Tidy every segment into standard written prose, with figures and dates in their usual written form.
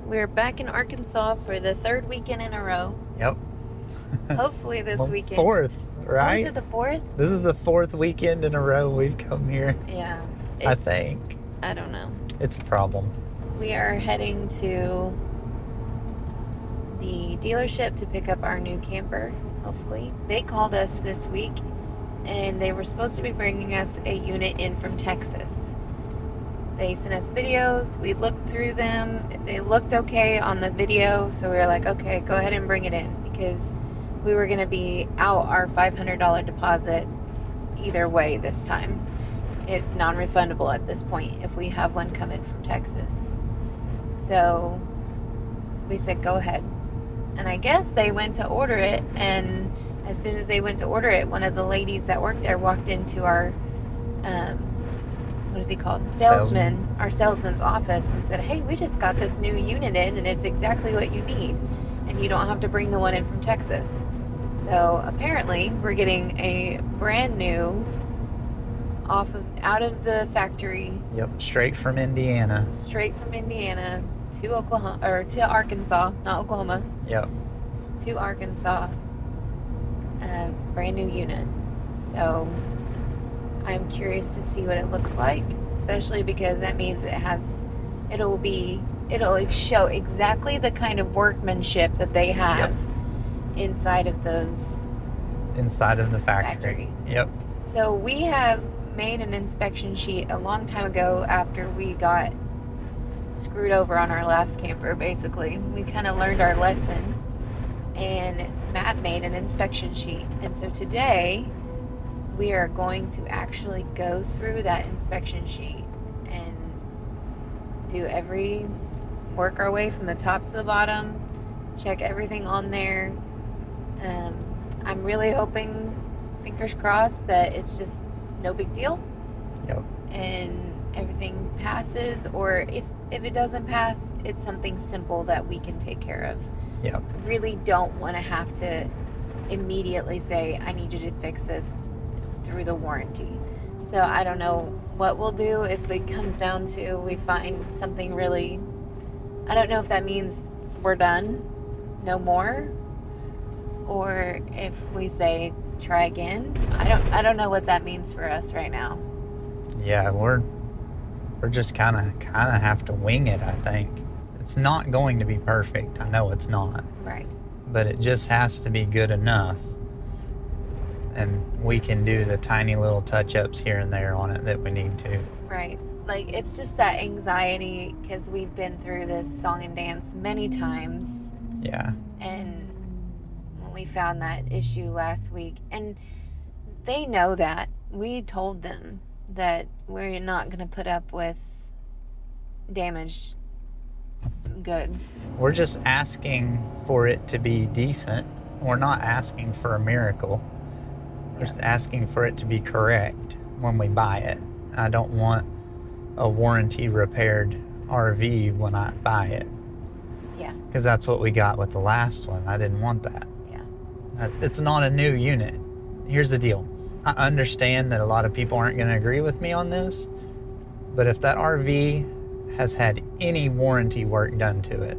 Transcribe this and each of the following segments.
we're back in Arkansas for the third weekend in a row. Yep. Hopefully this Well, weekend. fourth, right? Oh, is it the fourth? This is the fourth weekend in a row we've come here. Yeah. I think. I don't know. It's a problem. We are heading to the dealership to pick up our new camper, hopefully. They called us this week, and they were supposed to be bringing us a unit in from Texas. They sent us videos. We looked through them. They looked okay on the video, so we were like, okay, go ahead and bring it in, because we were going to be out our $500 deposit either way this time. It's non-refundable at this point if we have one come in from Texas. So we said, go ahead. And I guess they went to order it, and as soon as they went to order it, one of the ladies that worked there walked into our what is he called? Our salesman's office, and said, hey, we just got this new unit in, and it's exactly what you need, and you don't have to bring the one in from Texas. So apparently we're getting a brand new out of the factory. Yep, straight from Indiana. Straight from Indiana to Oklahoma, or to Arkansas, not Oklahoma. Yep. To Arkansas. Brand new unit. So I'm curious to see what it looks like, especially because that means it'll show exactly the kind of workmanship that they have inside of the factory. Yep. So we have made an inspection sheet a long time ago after we got screwed over on our last camper. Basically, we kind of learned our lesson, and Matt made an inspection sheet, and so today we are going to actually go through that inspection sheet and work our way from the top to the bottom, check everything on there. I'm really hoping, fingers crossed, that it's just no big deal. Yep. And everything passes, or if it doesn't pass, it's something simple that we can take care of. Yep. Really don't want to have to immediately say, I need you to fix this through the warranty. So I don't know what we'll do if it comes down to we find something really, I don't know if that means we're done, no more, or if we say try again. I don't know what that means for us right now. Yeah, we're just kind of have to wing it, I think. It's not going to be perfect. I know it's not. Right. But it just has to be good enough. And we can do the tiny little touch-ups here and there on it that we need to. Right. Like, it's just that anxiety, because we've been through this song and dance many times. Yeah. And when we found that issue last week, and they know that. We told them that we're not going to put up with damaged goods. We're just asking for it to be decent. We're not asking for a miracle. We're just asking for it to be correct when we buy it. I don't want a warranty repaired RV when I buy it. Yeah. Because that's what we got with the last one. I didn't want that. Yeah. It's not a new unit. Here's the deal. I understand that a lot of people aren't going to agree with me on this, but if that RV has had any warranty work done to it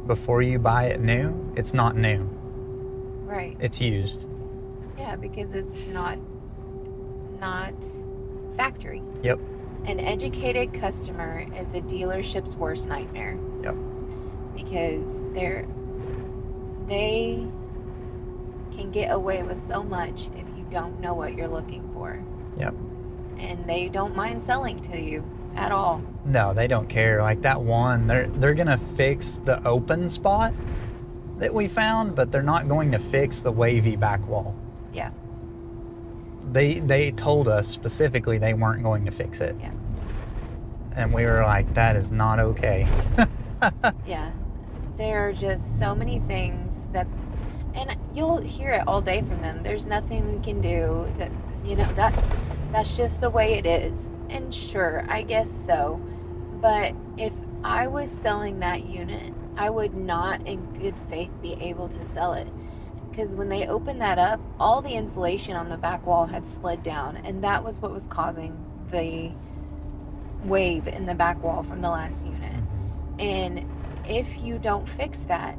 before you buy it new, it's not new. Right. It's used. Yeah, because it's not factory. Yep. An educated customer is a dealership's worst nightmare. Yep. Because they can get away with so much if you don't know what you're looking for. Yep. And they don't mind selling to you at all. No, they don't care. Like that one, they're gonna fix the open spot that we found, but they're not going to fix the wavy back wall. Yeah. They told us specifically they weren't going to fix it. Yeah. And we were like, that is not okay. Yeah. There are just so many things that, and you'll hear it all day from them. There's nothing we can do. That, that's just the way it is. And sure, I guess so. But if I was selling that unit, I would not in good faith be able to sell it. Because when they opened that up, all the insulation on the back wall had slid down, and that was what was causing the wave in the back wall from the last unit. And if you don't fix that,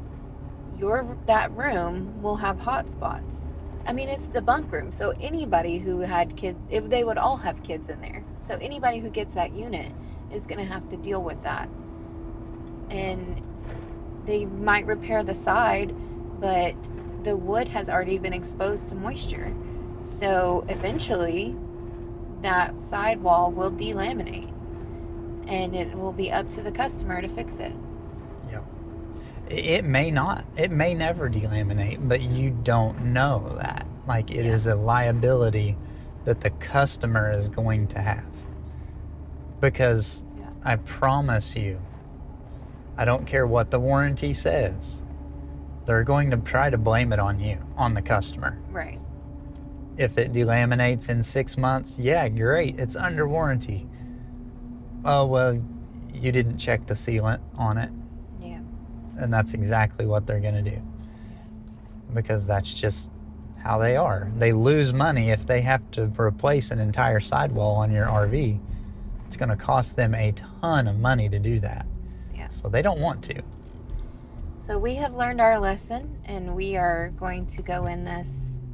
that room will have hot spots. I mean, it's the bunk room, so anybody who had kids, if they would all have kids in there, so anybody who gets that unit is going to have to deal with that. And they might repair the side, but the wood has already been exposed to moisture, so eventually that sidewall will delaminate, and it will be up to the customer to fix it. Yep. It may not. It may never delaminate, but you don't know that. Like, it is a liability that the customer is going to have. Because I promise you, I don't care what the warranty says, they're going to try to blame it on you, on the customer. Right. If it delaminates in 6 months, yeah, great, it's under warranty. Oh, well, you didn't check the sealant on it. Yeah. And that's exactly what they're going to do. Because that's just how they are. They lose money if they have to replace an entire sidewall on your RV. It's going to cost them a ton of money to do that. Yeah. So they don't want to. So we have learned our lesson, and we are going to go in this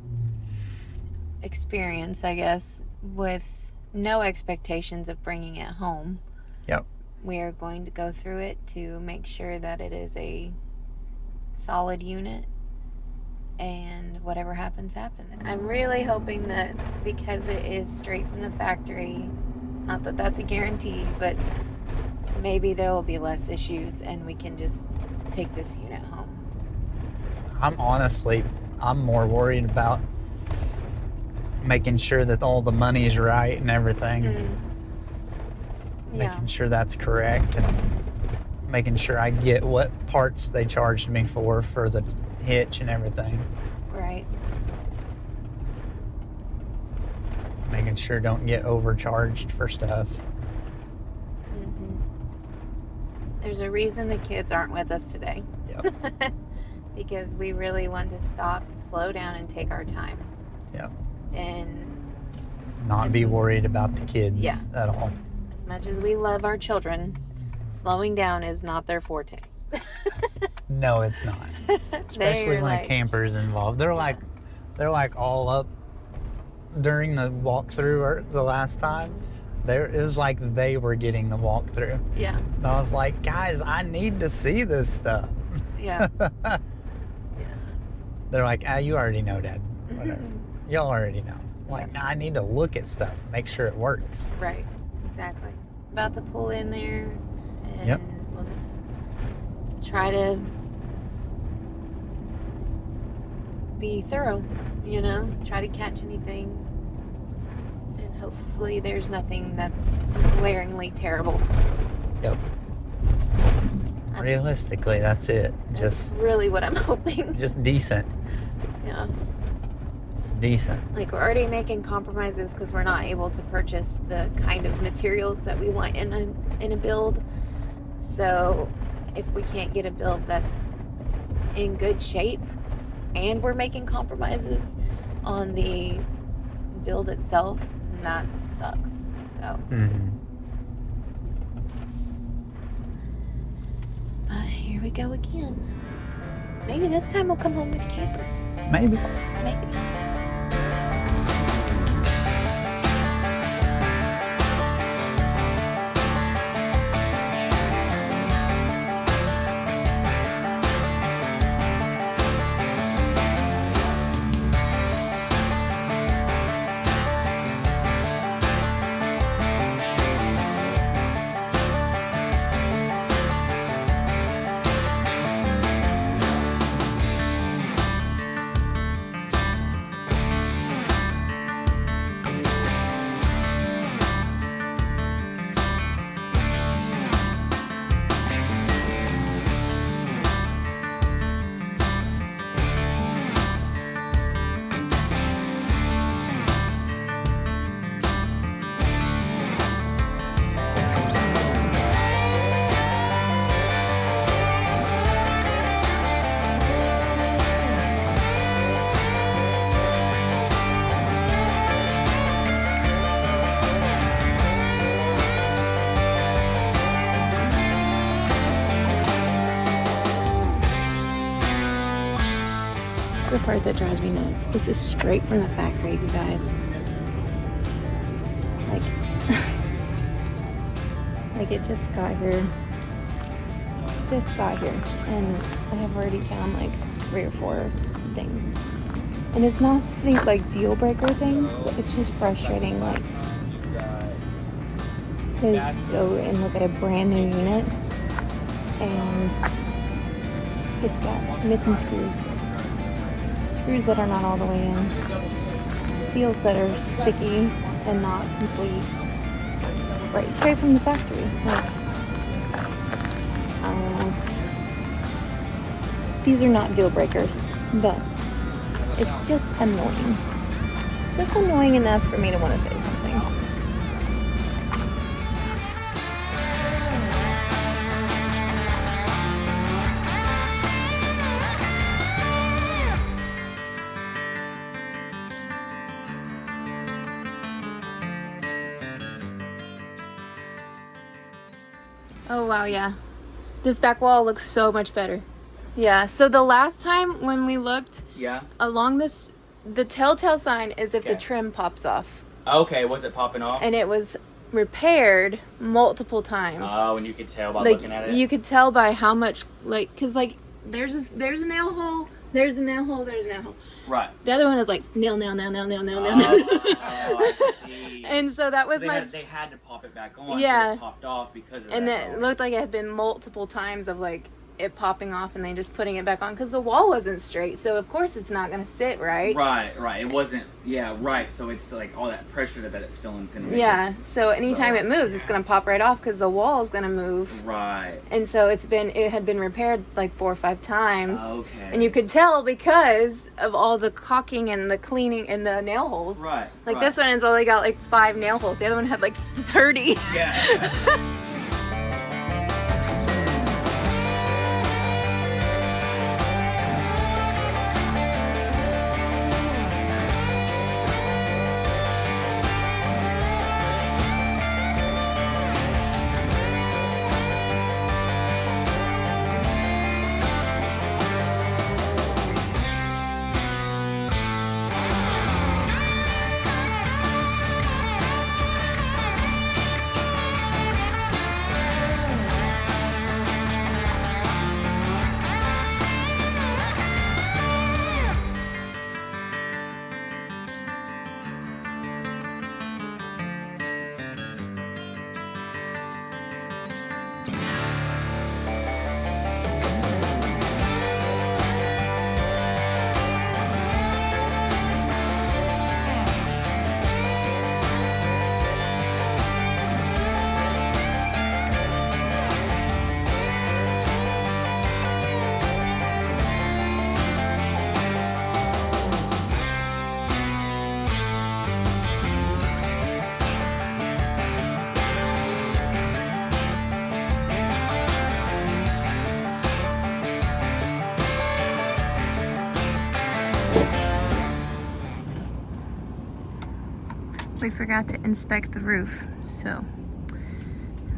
experience, I guess, with no expectations of bringing it home. Yep. We are going to go through it to make sure that it is a solid unit, and whatever happens, happens. I'm really hoping that because it is straight from the factory, not that that's a guarantee, but maybe there will be less issues and we can just take this unit home. I'm more worried about making sure that all the money's right and everything. Yeah. Making sure that's correct, and making sure I get what parts they charged me for the hitch and everything. Right. Making sure don't get overcharged for stuff. There's a reason the kids aren't with us today. Yep. Because we really want to stop, slow down, and take our time. Yep. And not be worried about the kids at all. As much as we love our children, slowing down is not their forte. No, it's not. Especially when a camper is involved. They're like all up during the walkthrough or the last time. It was like they were getting the walkthrough. Yeah. And I was like, guys, I need to see this stuff. Yeah. They're like, you already know, Dad. Whatever. Y'all already know. Like, nah, I need to look at stuff, make sure it works. Right. Exactly. About to pull in there, and we'll just try to be thorough, try to catch anything, and hopefully there's nothing that's glaringly terrible. Yep. Realistically, that's it. That's really what I'm hoping. Just decent. Yeah. Just decent. Like, we're already making compromises because we're not able to purchase the kind of materials that we want in a build. So if we can't get a build that's in good shape, and we're making compromises on the build itself, then that sucks. So but here we go again. Maybe this time we'll come home with a camper. Maybe. the part that drives me nuts. This is straight from the factory, you guys. Like, like it just got here. And I have already found like 3 or 4 things. And it's not things like deal breaker things, but it's just frustrating, like, to go and look at a brand new unit and it's got missing screws that are not all the way in, seals that are sticky and not complete, right straight from the factory. Like, I don't know. These are not deal breakers, but it's just annoying. Just annoying enough for me to want to say something. Oh wow, yeah. This back wall looks so much better. Yeah, so the last time when we looked along this, the telltale sign is if the trim pops off. Okay, was it popping off? And it was repaired multiple times. Oh, and you could tell by like, looking at it? You could tell by how much, like, because, like, there's a nail hole, there's a nail hole, there's a nail hole. Right. The other one is like, nail. Oh, I see. And so that was they had to pop it back on. Yeah. So it popped off because of and that. it looked like it had been multiple times of, like, it popping off and then just putting it back on because the wall wasn't straight, so of course it's not going to sit right. Right. It wasn't. Yeah, right. So it's like all that pressure that it's feeling is going to. Yeah. So anytime it moves, it's going to pop right off because the wall is going to move. Right. And so it had been repaired like 4 or 5 times. Okay. And you could tell because of all the caulking and the cleaning and the nail holes. Right. Like this one has only got like 5 nail holes. The other one had like 30. Yeah. We forgot to inspect the roof, so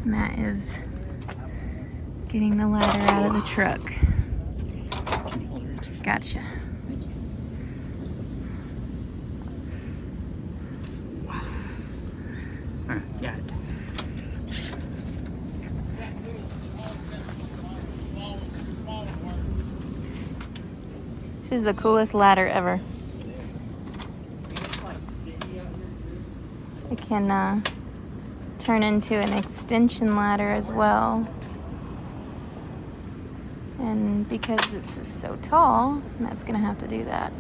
Matt is getting the ladder out of the truck. Can you hold her? Gotcha. Thank you. Wow. All right, got it. This is the coolest ladder ever. It can turn into an extension ladder as well. And because this is so tall, Matt's gonna have to do that.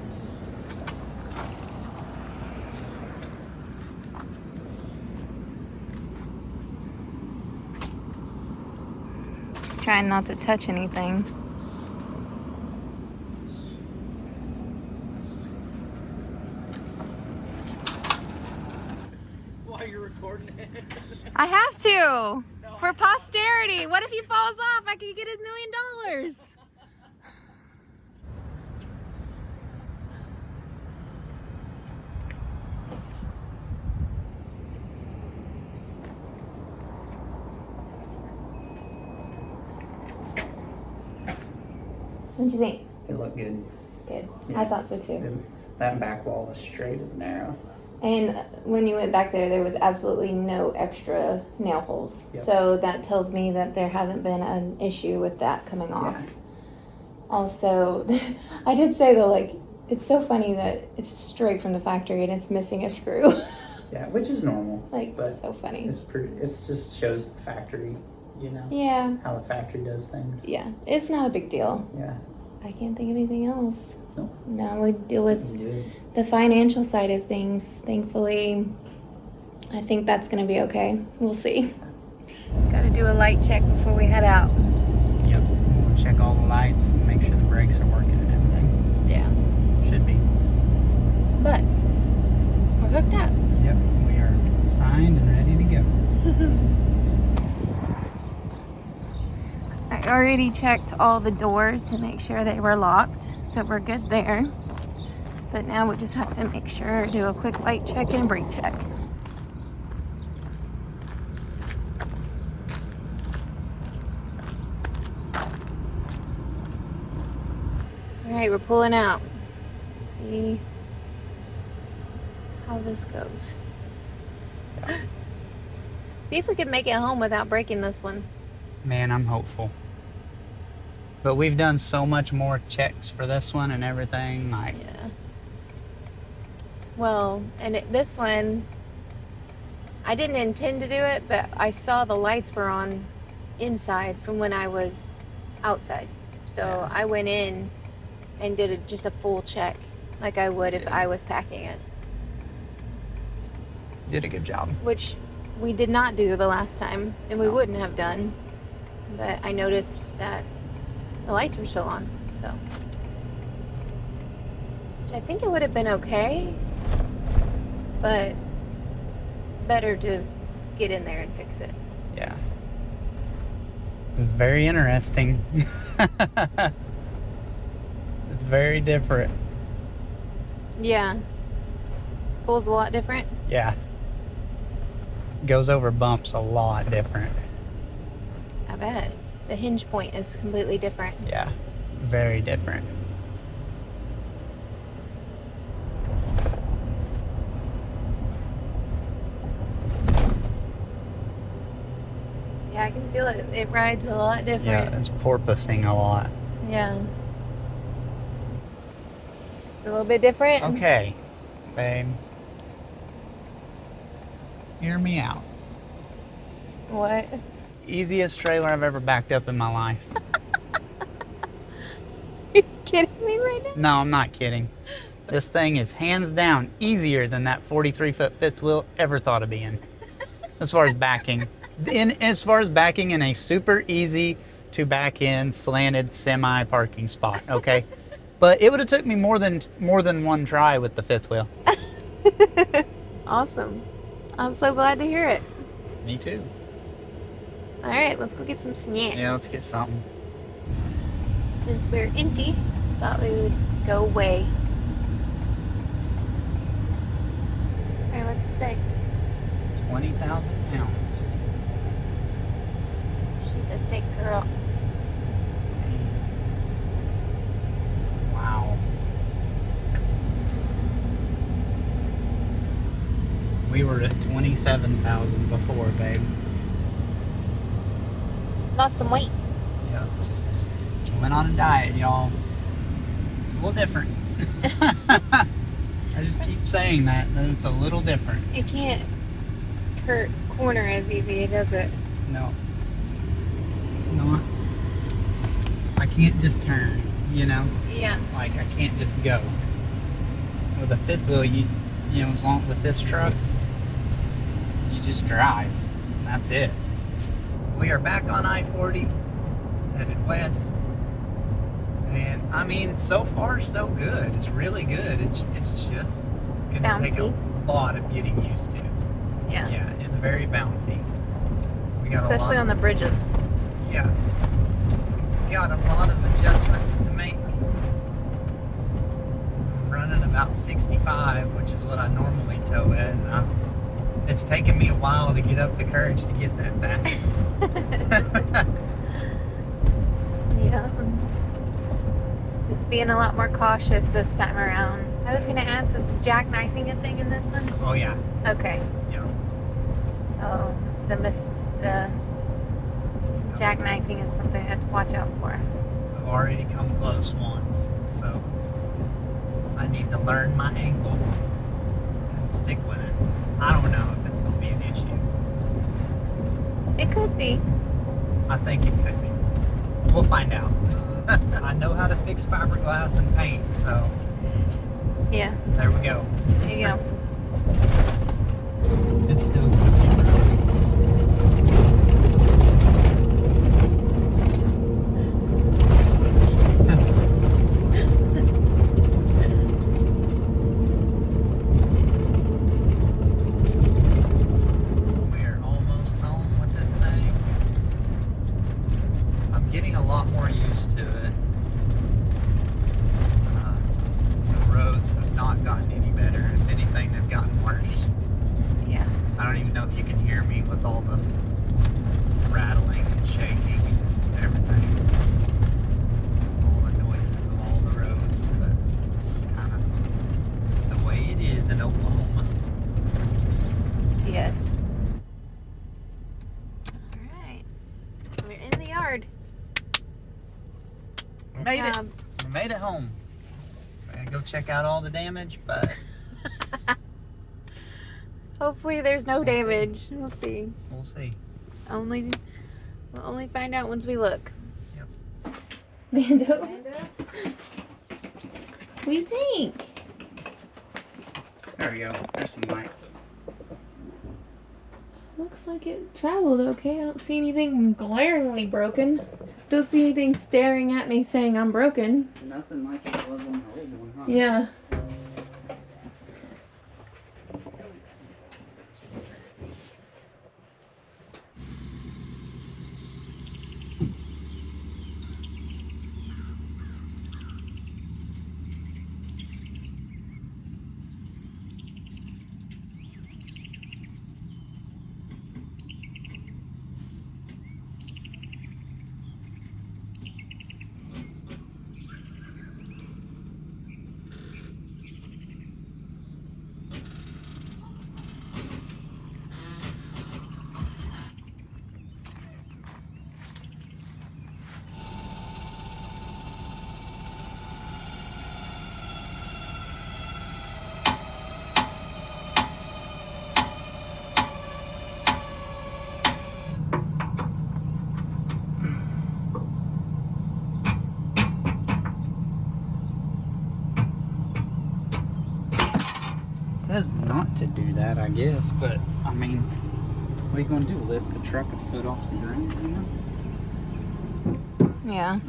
Just trying not to touch anything. While you're recording it. I have to for posterity. What if he falls off? I could get $1 million. What do you think? It looked good. Good. Yeah. I thought so too. That back wall was straight as an arrow. And when you went back there was absolutely no extra nail holes. Yep. So that tells me that there hasn't been an issue with that coming off. Yeah. Also, I did say though, like, it's so funny that it's straight from the factory and it's missing a screw. Yeah, which is normal. Like, but so funny. It just shows the factory, you know. Yeah. How the factory does things. Yeah. It's not a big deal. Yeah. I can't think of anything else. Nope. No, we deal with Good. the financial side of things. Thankfully, I think that's going to be okay. We'll see. Got to do a light check before we head out. Yep. We'll check all the lights and make sure the brakes are working and everything. Yeah. Should be. But we're hooked up. Yep. We are signed and ready to go. I already checked all the doors to make sure they were locked, so we're good there. But now we just have to make sure, do a quick light check and a brake check. All right, we're pulling out. See how this goes. See if we can make it home without breaking this one. Man, I'm hopeful. But we've done so much more checks for this one and everything. Like, Yeah. Well, and this one, I didn't intend to do it, but I saw the lights were on inside from when I was outside. So Yeah. I went in and did just a full check, like I would if I was packing it, did a good job. which we did not do the last time, and we No. wouldn't have done. But I noticed that the lights were still on, so. Which I think it would have been okay, but better to get in there and fix it. Yeah. It's very interesting. It's very different. Yeah. Pulls a lot different. Yeah. Goes over bumps a lot different. I bet. The hinge point is completely different. Yeah. Very different. Yeah, I can feel it. It rides a lot different. Yeah, it's porpoising a lot. Yeah. It's a little bit different. Okay, babe. Hear me out. What? Easiest trailer I've ever backed up in my life. You kidding me right now? No, I'm not kidding. This thing is hands down easier than that 43-foot fifth wheel ever thought of being. As far as backing. As far as backing in a super easy to back in slanted semi parking spot, okay? But it would have took me more than one try with the fifth wheel. Awesome. I'm so glad to hear it. Me too. All right, let's go get some snacks. Yeah, let's get something. Since we're empty, thought we would go away. All right, what's it say? 20,000 pounds. She's a thick girl. Wow. We were at 27,000 before, babe. Lost some weight. Yep. Went on a diet, y'all. It's a little different. I just keep saying that it's a little different. It can't corner as easy, does it? No. It's not. I can't just turn, you know? Yeah. Like, I can't just go. With a fifth wheel, you know, as long with this truck, you just drive. And that's it. We are back on I-40, headed west. And, I mean, so far, so good. It's really good. It's just going to take a Bouncy. lot of getting used to. Yeah. Yeah, it's very bouncy. We got Especially on the bridges. Yeah. We got a lot of adjustments to make. I'm running about 65, which is what I normally tow at. And it's taken me a while to get up the courage to get that fast. Yeah. Just just being a lot more cautious this time around. I was gonna ask, is the jackknifing a thing in this one? Oh yeah. Okay. Yeah. So the jackknifing is something I have to watch out for. I've already come close once, so I need to learn my angle and stick with it. I don't know if it's gonna be an issue. It could be. I think it could be. We'll find out. I know how to fix fiberglass and paint, so Yeah. there we go. There you go. It's still We're almost home with this thing. I'm getting a lot more used to it. The roads have not gotten any better. If anything, they've gotten worse. Yeah. I don't even know if you can hear me with all the rattling and shaking and everything. All the noises of all the roads, but it's just kind of the way it is in Oklahoma. Yes. All right. We're in the yard. We made it. job. We made it home. We're gonna go check out all the damage, but Hopefully there's no We'll see. damage. We'll see. we'll see. We'll only find out once we look. Yep. Mando? What do you think? There we go. There's some lights. Looks like it traveled okay. I don't see anything glaringly broken. Don't see anything staring at me saying I'm broken. Nothing like it was on the old one, huh? Yeah. It says not to do that, I guess, but I mean, what are you gonna do? Lift the truck a foot off the ground, you know? Yeah.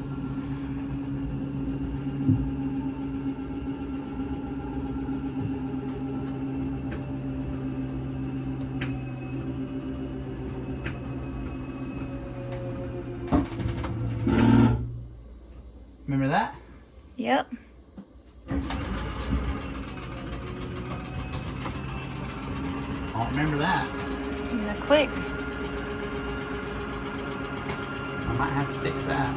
Remember that? Yep. I don't remember that. And the click. I might have to fix that.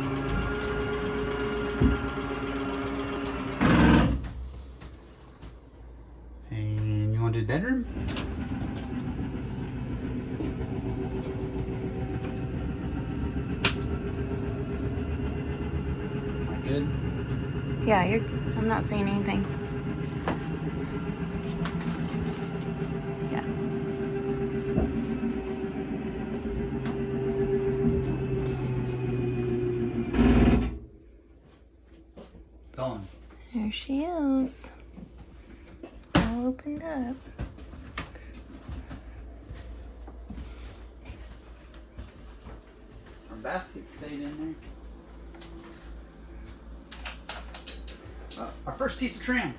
And you want to do the bedroom? Am I good? Yeah, I'm not seeing anything. Yeah. Gone. There she is. All opened up. Our basket stayed in there. Our first piece of trim.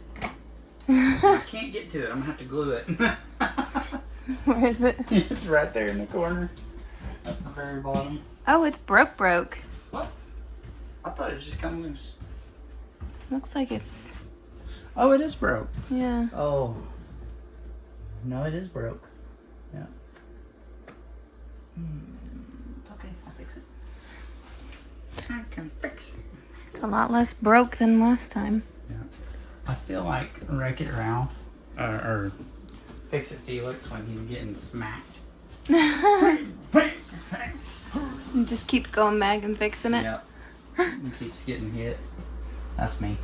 I can't get to it. I'm gonna have to glue it. Where is it? It's right there in the corner, at the very bottom. Oh, it's broke. What? I thought it was just come loose. Looks like it's, Oh, it is broke. yeah. Oh. No, it is broke. Yeah. It's okay. I'll fix it. I can fix it. It's a lot less broke than last time. Yeah. I feel like Wreck-It Ralph or Fix-It Felix when he's getting smacked. It just keeps going back and fixing it. Yep. He keeps getting hit. That's me.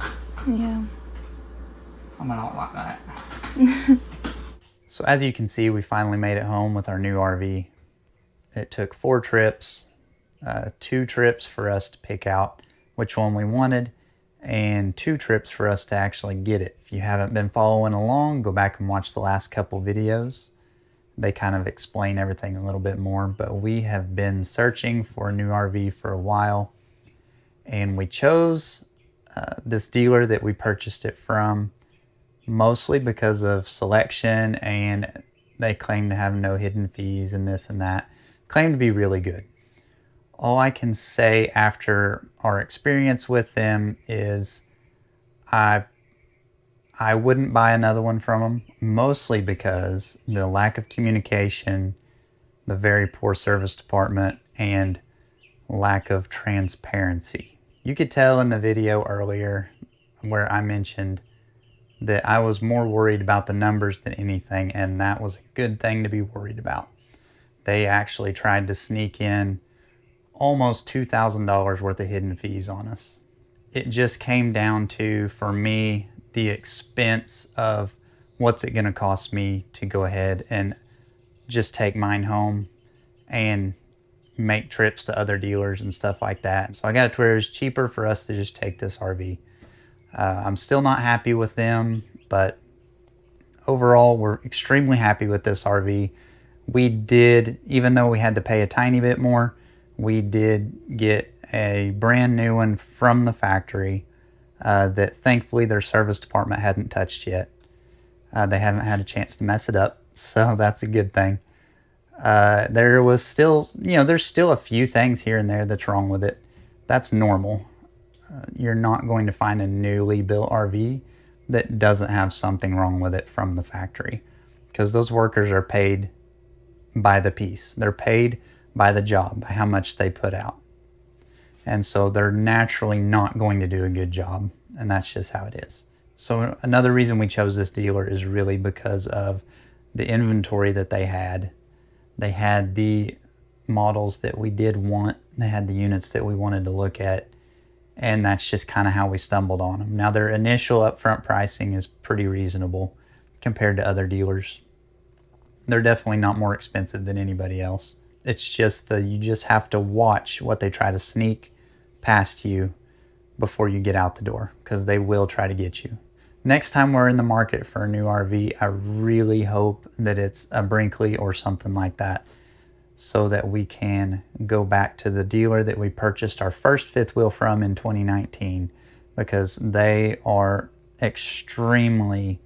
Yeah. I'm not like that. So as you can see, we finally made it home with our new RV. It took 4 trips, 2 trips for us to pick out which one we wanted, and 2 trips for us to actually get it. If you haven't been following along, go back and watch the last couple videos. They kind of explain everything a little bit more, but we have been searching for a new RV for a while, and we chose this dealer that we purchased it from mostly because of selection, and they claim to have no hidden fees and this and that. Claim to be really good. All I can say after our experience with them is I wouldn't buy another one from them, mostly because the lack of communication, the very poor service department, and lack of transparency. You could tell in the video earlier where I mentioned that I was more worried about the numbers than anything, and that was a good thing to be worried about. They actually tried to sneak in almost $2,000 worth of hidden fees on us. It just came down to, for me, the expense of what's it going to cost me to go ahead and just take mine home and make trips to other dealers and stuff like that. So I got it to where it's cheaper for us to just take this RV. I'm still not happy with them, but overall we're extremely happy with this RV. We did, even though we had to pay a tiny bit more, we did get a brand new one from the factory that thankfully their service department hadn't touched yet. They haven't had a chance to mess it up, so that's a good thing. There was still, there's still a few things here and there that's wrong with it. That's normal. You're not going to find a newly built RV that doesn't have something wrong with it from the factory, because those workers are paid by the piece. They're paid by the job, by how much they put out. And so they're naturally not going to do a good job, and that's just how it is. So another reason we chose this dealer is really because of the inventory that they had. They had the models that we did want. They had the units that we wanted to look at, and that's just kind of how we stumbled on them. Now, their initial upfront pricing is pretty reasonable compared to other dealers. They're definitely not more expensive than anybody else. It's just that you just have to watch what they try to sneak past you before you get out the door, because they will try to get you. Next time we're in the market for a new RV, I really hope that it's a Brinkley or something like that, so that we can go back to the dealer that we purchased our first fifth wheel from in 2019, because they are extremely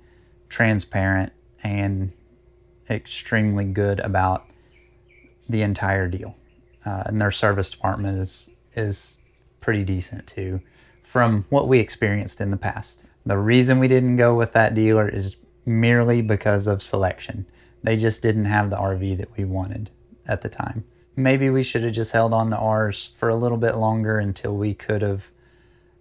transparent and extremely good about the entire deal. And their service department is pretty decent too, from what we experienced in the past. The reason we didn't go with that dealer is merely because of selection. They just didn't have the RV that we wanted at the time. Maybe we should have just held on to ours for a little bit longer until we could have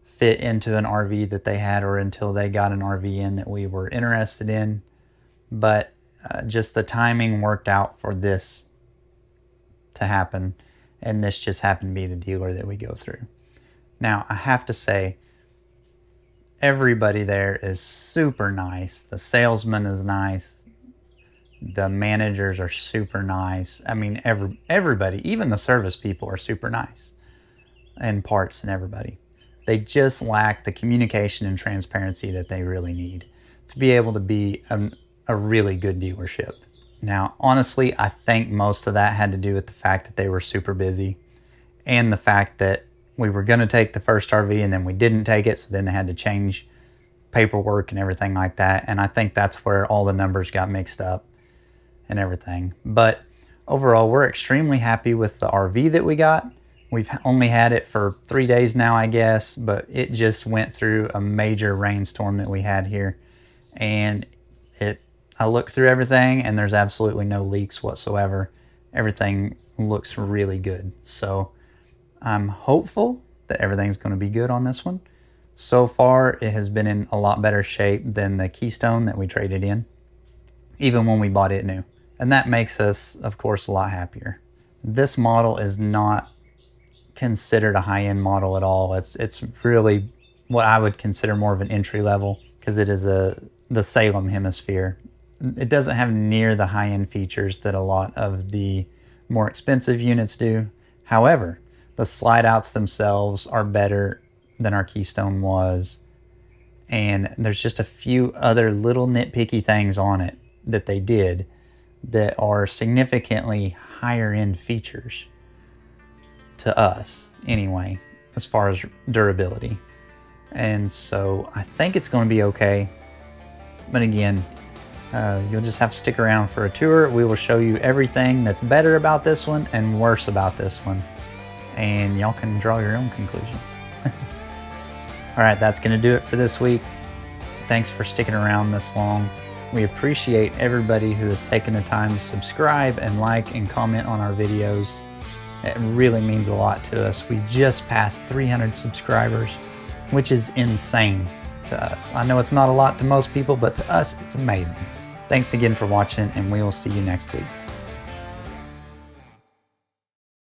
fit into an RV that they had, or until they got an RV in that we were interested in. But just the timing worked out for this to happen, and this just happened to be the dealer that we go through. Now, I have to say, everybody there is super nice. The salesman is nice. The managers are super nice. I mean, everybody, even the service people, are super nice. And parts and everybody. They just lack the communication and transparency that they really need to be able to be a really good dealership. Now, honestly, I think most of that had to do with the fact that they were super busy, and the fact that we were going to take the first RV and then we didn't take it, so then they had to change paperwork and everything like that. And I think that's where all the numbers got mixed up and everything. But overall, we're extremely happy with the RV that we got. We've only had it for 3 days now, I guess, but it just went through a major rainstorm that we had here. And I looked through everything, and there's absolutely no leaks whatsoever. Everything looks really good. So I'm hopeful that everything's going to be good on this one. So far, it has been in a lot better shape than the Keystone that we traded in, even when we bought it new. And that makes us, of course, a lot happier. This model is not considered a high-end model at all. It's really what I would consider more of an entry level, because it is the Salem hemisphere. It doesn't have near the high-end features that a lot of the more expensive units do. However, the slide outs themselves are better than our Keystone was, and there's just a few other little nitpicky things on it that they did that are significantly higher end features to us anyway, as far as durability. And so I think it's going to be okay. But again, you'll just have to stick around for a tour. We will show you everything that's better about this one and worse about this one, and y'all can draw your own conclusions. All right, that's going to do it for this week. Thanks for sticking around this long. We appreciate everybody who has taken the time to subscribe and like and comment on our videos. It really means a lot to us. We just passed 300 subscribers, which is insane to us. I know it's not a lot to most people, but to us, it's amazing. Thanks again for watching, and we will see you next week.